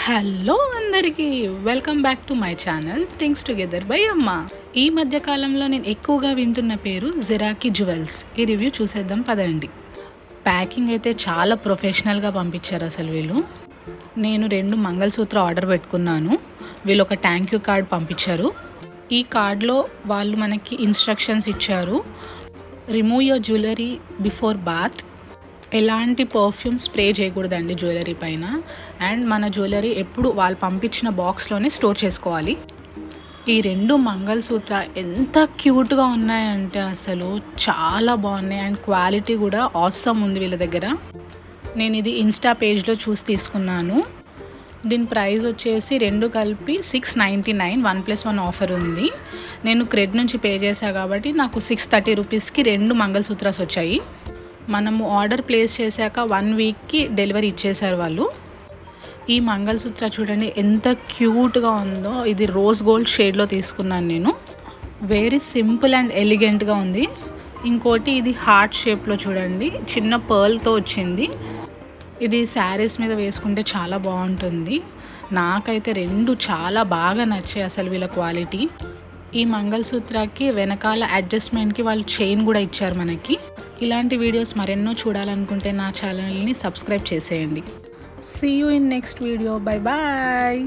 Hello అందరికీ welcome back to my channel things together by అమ్మ. ఈ మధ్య కాలంలో నేను ఎక్కువగా వింటున్న పేరు జిరాకీ జ్యువెల్స్. ఈ రివ్యూ చూసేద్దాం పదండి. ప్యాకింగ్ అయితే చాలా ప్రొఫెషనల్గా పంపించారు అసలు వీళ్ళు. నేను 2 మంగళసూత్ర ఆర్డర్ పెట్టుకున్నాను. వీళ్ళు ఒక థ్యాంక్ యూ కార్డ్ పంపించారు. ఈ కార్డ్లో వాళ్ళు మనకి ఇన్స్ట్రక్షన్స్ ఇచ్చారు. Remove your jewellery before bath, ఎలాంటి పర్ఫ్యూమ్ స్ప్రే చేయకూడదండి జ్యువెలరీ పైన, అండ్ మన జ్యువెలరీ ఎప్పుడు వాళ్ళు పంపించిన బాక్స్లోనే స్టోర్ చేసుకోవాలి. ఈ 2 మంగళసూత్ర ఎంత క్యూట్గా ఉన్నాయంటే అసలు చాలా బాగున్నాయి, అండ్ క్వాలిటీ కూడా ఆసమ్ ఉంది వీళ్ళ దగ్గర. నేను ఇది ఇన్స్టా పేజ్లో చూసి తీసుకున్నాను. దీని ప్రైస్ వచ్చేసి 2 కలిపి 699, 1+1 ఆఫర్ ఉంది. నేను క్రెడ్ నుంచి పే చేశాను కాబట్టి నాకు 630 రూపీస్కి 2 మంగళసూత్రాస్ వచ్చాయి. మనము ఆర్డర్ ప్లేస్ చేశాక 1 వీక్కి డెలివరీ ఇచ్చేశారు వాళ్ళు. ఈ మంగళసూత్ర చూడండి ఎంత క్యూట్గా ఉందో. ఇది రోజ్ గోల్డ్ షేడ్లో తీసుకున్నాను నేను. వెరీ సింపుల్ అండ్ ఎలిగెంట్గా ఉంది. ఇంకోటి ఇది హార్ట్ షేప్లో చూడండి, చిన్న పర్ల్తో వచ్చింది. ఇది శారీస్ మీద వేసుకుంటే చాలా బాగుంటుంది. నాకైతే 2 చాలా బాగా నచ్చాయి అసలు వీళ్ళ క్వాలిటీ. ఈ మంగళసూత్రకి వెనకాల అడ్జస్ట్మెంట్కి వాళ్ళు చైన్ కూడా ఇచ్చారు మనకి. ఇలాంటి వీడియోస్ మరెన్నో చూడాలనుకుంటే నా ఛానల్ని సబ్స్క్రైబ్ చేసేయండి. See you in next video. Bye bye.